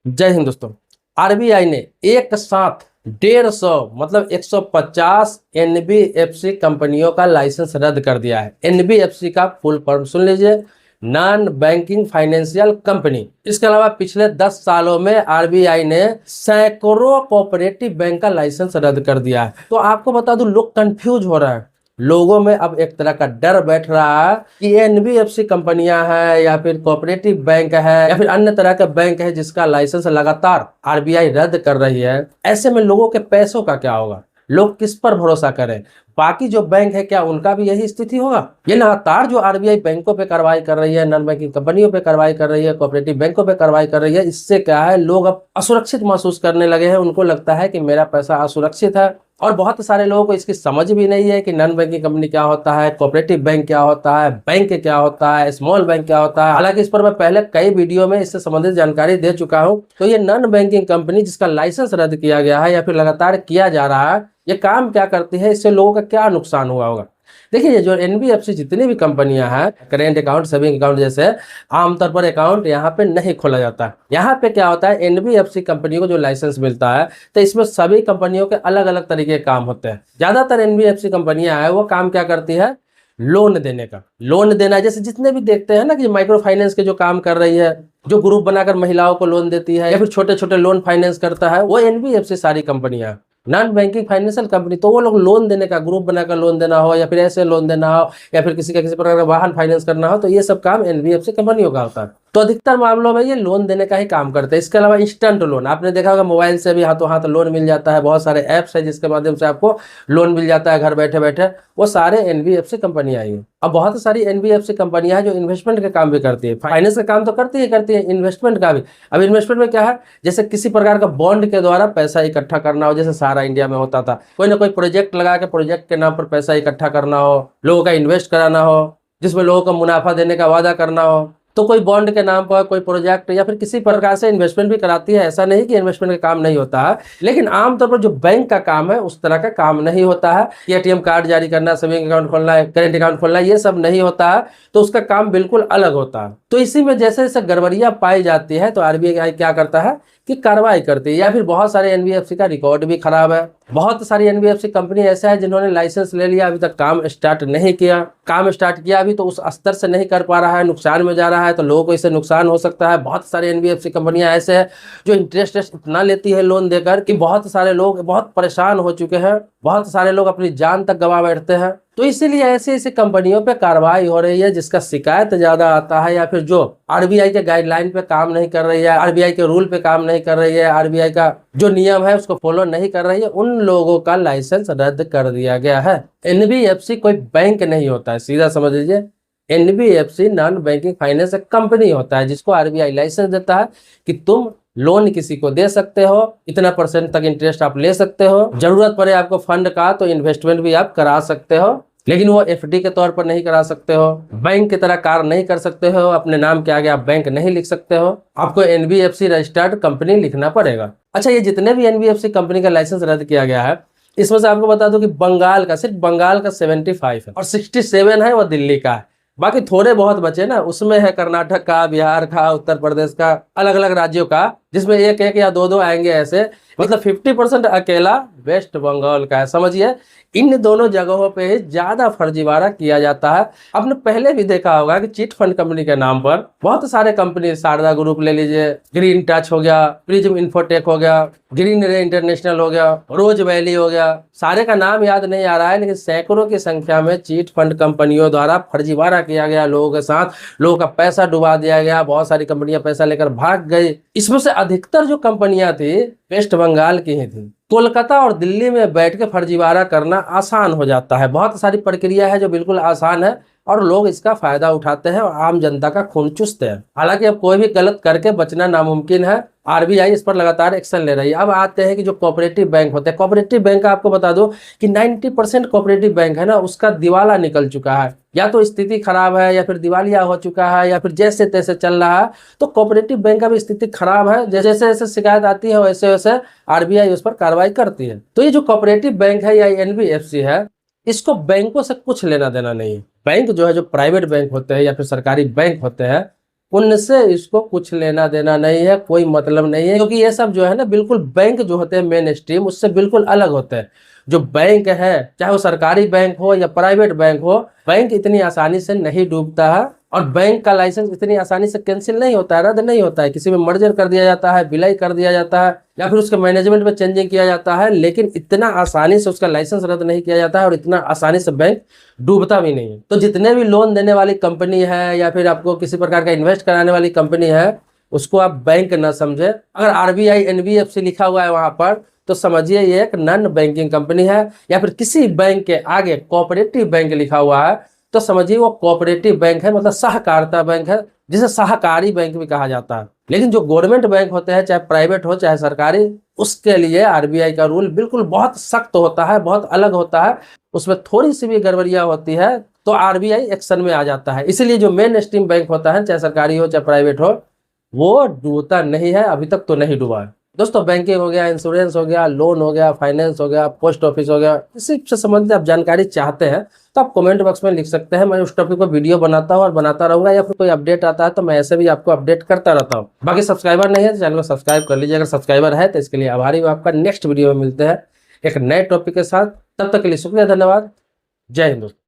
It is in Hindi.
जय हिंद दोस्तों। आरबीआई ने एक साथ 150 मतलब 150 एनबीएफसी कंपनियों का लाइसेंस रद्द कर दिया है। एनबीएफसी का फुल फॉर्म सुन लीजिए, नॉन बैंकिंग फाइनेंशियल कंपनी। इसके अलावा पिछले 10 सालों में आरबीआई ने सैकड़ों कोऑपरेटिव बैंक का लाइसेंस रद्द कर दिया है। तो आपको बता दूं, लोग कंफ्यूज हो रहे हैं। लोगों में अब एक तरह का डर बैठ रहा है कि एनबीएफसी कंपनियां हैं या फिर कोऑपरेटिव बैंक है या फिर अन्य तरह का बैंक है जिसका लाइसेंस लगातार आरबीआई रद्द कर रही है। ऐसे में लोगों के पैसों का क्या होगा? लोग किस पर भरोसा करें? बाकी जो बैंक है क्या उनका भी यही स्थिति होगा? ये लगातार जो आरबीआई बैंकों पे कार्रवाई कर रही है, नॉन बैंकिंग कंपनियों पे कार्रवाई कर रही है, कोऑपरेटिव बैंकों पे कार्रवाई कर रही है, इससे क्या है, लोग अब असुरक्षित महसूस करने लगे हैं। उनको लगता है कि मेरा पैसा असुरक्षित है। और बहुत सारे लोगों को इसकी समझ भी नहीं है कि नॉन बैंकिंग कंपनी क्या होता है, कोऑपरेटिव बैंक क्या होता है, बैंक क्या होता है, स्मॉल बैंक क्या होता है। हालांकि इस पर मैं पहले कई वीडियो में इससे संबंधित जानकारी दे चुका हूं। तो ये नॉन बैंकिंग कंपनी जिसका लाइसेंस रद्द किया गया है या फिर लगातार किया जा रहा है, ये काम क्या करती है, इससे लोगों का क्या नुकसान हुआ होगा? देखिए, जो एनबीएफसी जितनी भी कंपनियां हैं, करेंट अकाउंट, सेविंग अकाउंट जैसे, आमतौर पर अकाउंट यहाँ पे नहीं खोला जाता है। यहाँ पे क्या होता है, एनबीएफसी कंपनियों को जो लाइसेंस मिलता है तो इसमें सभी कंपनियों के अलग अलग तरीके के काम होते हैं। ज्यादातर एनबीएफसी कंपनियां हैं वो काम क्या करती है, लोन देने का। लोन देना, जैसे जितने भी देखते हैं ना कि माइक्रो फाइनेंस के जो काम कर रही है, जो ग्रुप बनाकर महिलाओं को लोन देती है या फिर छोटे छोटे लोन फाइनेंस करता है, वो एनबीएफसी सारी कंपनियां। नॉन बैंकिंग फाइनेंशियल कंपनी तो वो लोग लोन देने का, ग्रुप बनाकर लोन देना हो या फिर ऐसे लोन देना हो या फिर किसी का किसी प्रकार का वाहन फाइनेंस करना हो, तो ये सब काम एनबीएफसी कंपनियों का होता है। तो अधिकतर मामलों में ये लोन देने का ही काम करते हैं। इसके अलावा इंस्टेंट लोन, आपने देखा होगा मोबाइल से भी हाथों हाथ लोन मिल जाता है। बहुत सारे ऐप्स है जिसके माध्यम से आपको लोन मिल जाता है घर बैठे बैठे। वो सारे एनबीएफसी कंपनियां ही। अब बहुत सारी एनबीएफसी कंपनियां हैं जो इन्वेस्टमेंट का काम भी करती है। फाइनेंस का काम तो करती है इन्वेस्टमेंट का भी। अब इन्वेस्टमेंट में क्या है, जैसे किसी प्रकार का बॉन्ड के द्वारा पैसा इकट्ठा करना हो, जैसे सारा इंडिया में होता था। कोई ना कोई प्रोजेक्ट लगा के प्रोजेक्ट के नाम पर पैसा इकट्ठा करना हो, लोगों का इन्वेस्ट कराना हो, जिसमें लोगों को मुनाफा देने का वादा करना हो। तो कोई बॉन्ड के नाम पर कोई प्रोजेक्ट या फिर किसी प्रकार से इन्वेस्टमेंट भी कराती है। ऐसा नहीं कि इन्वेस्टमेंट का काम नहीं होता है, लेकिन आमतौर पर जो बैंक का काम है उस तरह का काम नहीं होता है। एटीएम कार्ड जारी करना, सेविंग अकाउंट खोलना है, करेंट अकाउंट खोलना, ये सब नहीं होता है। तो उसका काम बिल्कुल अलग होता है। तो इसी में जैसे जैसे गड़बड़ियां पाई जाती है तो आरबीआई क्या करता है कि कार्रवाई करती है। या फिर बहुत सारे एनबीएफसी का रिकॉर्ड भी खराब है। बहुत सारी एनबीएफसी कंपनी ऐसा है जिन्होंने लाइसेंस ले लिया, अभी तक काम स्टार्ट नहीं किया। काम स्टार्ट किया अभी तो उस स्तर से नहीं कर पा रहा है, नुकसान में जा रहा है, तो लोगों को इससे नुकसान हो सकता है। बहुत सारे एनबीएफसी कंपनियां ऐसे हैं जो इंटरेस्ट इतना लेती है लोन देकर कि बहुत सारे लोग बहुत परेशान हो चुके हैं। बहुत सारे लोग अपनी जान तक गंवा बैठते हैं। तो इसीलिए ऐसी ऐसी कंपनियों पे कार्रवाई हो रही है जिसका शिकायत ज्यादा आता है या फिर जो आरबीआई के गाइडलाइन पे काम नहीं कर रही है, आरबीआई के रूल पे काम नहीं कर रही है, आरबीआई का जो नियम है उसको फॉलो नहीं कर रही है, उन लोगों का लाइसेंस रद्द कर दिया गया है। एनबीएफसी कोई बैंक नहीं होता है, सीधा समझ लीजिए। NBFC non banking finance company होता है जिसको आरबीआई लाइसेंस देता है कि तुम लोन किसी को दे सकते हो, इतना % तक इंटरेस्ट आप ले सकते हो, जरूरत पड़े आपको फंड का तो इन्वेस्टमेंट भी आप करा सकते हो, लेकिन वो एफडी के तौर पर नहीं करा सकते हो। बैंक की तरह कार्य नहीं कर सकते हो, अपने नाम के आगे आप बैंक नहीं लिख सकते हो, आपको एनबीएफसी रजिस्टर्ड कंपनी लिखना पड़ेगा। अच्छा, ये जितने भी एनबीएफसी कंपनी का लाइसेंस रद्द किया गया है, इसमें से आपको बता दो कि बंगाल का, सिर्फ बंगाल का 75 है और 67 है वो दिल्ली का है। बाकी थोड़े बहुत बचे ना, उसमें है कर्नाटक का, बिहार का, उत्तर प्रदेश का, अलग अलग राज्यों का, जिसमें एक एक या दो दो आएंगे ऐसे। मतलब 50% अकेला वेस्ट बंगाल का है। समझिए, इन दोनों जगहों पे ज्यादा फर्जीवाड़ा किया जाता है। आपने पहले भी देखा होगा कि चिट फंड कंपनी के नाम पर बहुत सारे कंपनी, शारदा ग्रुप ले लीजिए, ग्रीन टच हो गया, प्रिज्म इन्फोटेक हो गया, ग्रीन रे इंटरनेशनल हो गया, रोज वैली हो गया, सारे का नाम याद नहीं आ रहा है, लेकिन सैकड़ों की संख्या में चिट फंड कंपनियों द्वारा फर्जीवाड़ा किया गया लोगों के साथ। लोगों का पैसा डुबा दिया गया, बहुत सारी कंपनियां पैसा लेकर भाग गई। इसमें से अधिकतर जो कंपनियां थी वेस्ट बंगाल की ही थी। कोलकाता और दिल्ली में बैठ के फर्जीवाड़ा करना आसान हो जाता है। बहुत सारी प्रक्रिया है जो बिल्कुल आसान है और लोग इसका फायदा उठाते हैं और आम जनता का खून चूसते हैं। हालांकि अब कोई भी गलत करके बचना नामुमकिन है। आरबीआई इस पर लगातार एक्शन ले रही है। अब आते हैं कि जो कोऑपरेटिव बैंक होते हैं, कोऑपरेटिव बैंक का आपको बता दो कि 90% कोऑपरेटिव बैंक है ना, उसका दिवाला निकल चुका है। या तो स्थिति खराब है या फिर दिवालिया हो चुका है या फिर जैसे तैसे चल रहा है। तो कोऑपरेटिव बैंक का भी स्थिति खराब है। जैसे जैसे शिकायत आती है वैसे वैसे आरबीआई उस पर कार्रवाई करती है। तो ये जो कोऑपरेटिव बैंक है या एनबीएफसी है, इसको बैंकों से कुछ लेना देना नहीं है। बैंक जो है, जो प्राइवेट बैंक होते हैं या फिर सरकारी बैंक होते हैं, उनसे इसको कुछ लेना देना नहीं है, कोई मतलब नहीं है, क्योंकि ये सब जो है ना बिल्कुल बैंक जो होते हैं मेन स्ट्रीम उससे बिल्कुल अलग होते हैं। जो बैंक है चाहे वो सरकारी बैंक हो या प्राइवेट बैंक हो, बैंक इतनी आसानी से नहीं डूबता है और बैंक का लाइसेंस इतनी आसानी से कैंसिल नहीं होता है, रद्द नहीं होता है। किसी में मर्जर कर दिया जाता है, विलय कर दिया जाता है या फिर उसके मैनेजमेंट में चेंजिंग किया जाता है, लेकिन इतना आसानी से उसका लाइसेंस रद्द नहीं किया जाता है और इतना आसानी से बैंक डूबता भी नहीं है। तो जितने भी लोन देने वाली कंपनी है या फिर आपको किसी प्रकार का इन्वेस्ट कराने वाली कंपनी है, उसको आप बैंक न समझे। अगर आरबीआई एनबीएफसी लिखा हुआ है वहां पर तो समझिए ये एक नॉन बैंकिंग कंपनी है, या फिर किसी बैंक के आगे कोऑपरेटिव बैंक लिखा हुआ है तो समझिए वो कोऑपरेटिव बैंक है, मतलब सहकारिता बैंक है, जिसे सहकारी बैंक भी कहा जाता है। लेकिन जो गवर्नमेंट बैंक होते हैं, चाहे प्राइवेट हो चाहे सरकारी, उसके लिए आरबीआई का रूल बिल्कुल बहुत सख्त होता है, बहुत अलग होता है। उसमें थोड़ी सी भी गड़बड़ियां होती है तो आरबीआई एक्शन में आ जाता है। इसलिए जो मेन स्ट्रीम बैंक होता है, चाहे सरकारी हो चाहे प्राइवेट हो, वो डूबता नहीं है, अभी तक तो नहीं डूबा है। दोस्तों बैंकिंग हो गया, इंश्योरेंस हो गया, लोन हो गया, फाइनेंस हो गया, पोस्ट ऑफिस हो गया, इसी से संबंधित आप जानकारी चाहते हैं तो आप कमेंट बॉक्स में लिख सकते हैं। मैं उस टॉपिक पर वीडियो बनाता हूँ और बनाता रहूंगा, या फिर कोई अपडेट आता है तो मैं ऐसे भी आपको अपडेट करता रहता हूँ। बाकी सब्सक्राइबर नहीं है तो चैनल को सब्सक्राइब कर लीजिए, अगर सब्सक्राइबर है तो इसके लिए आभारी हूँ आपका। नेक्स्ट वीडियो में मिलते हैं एक नए टॉपिक के साथ, तब तक के लिए शुक्रिया, धन्यवाद, जय हिंद।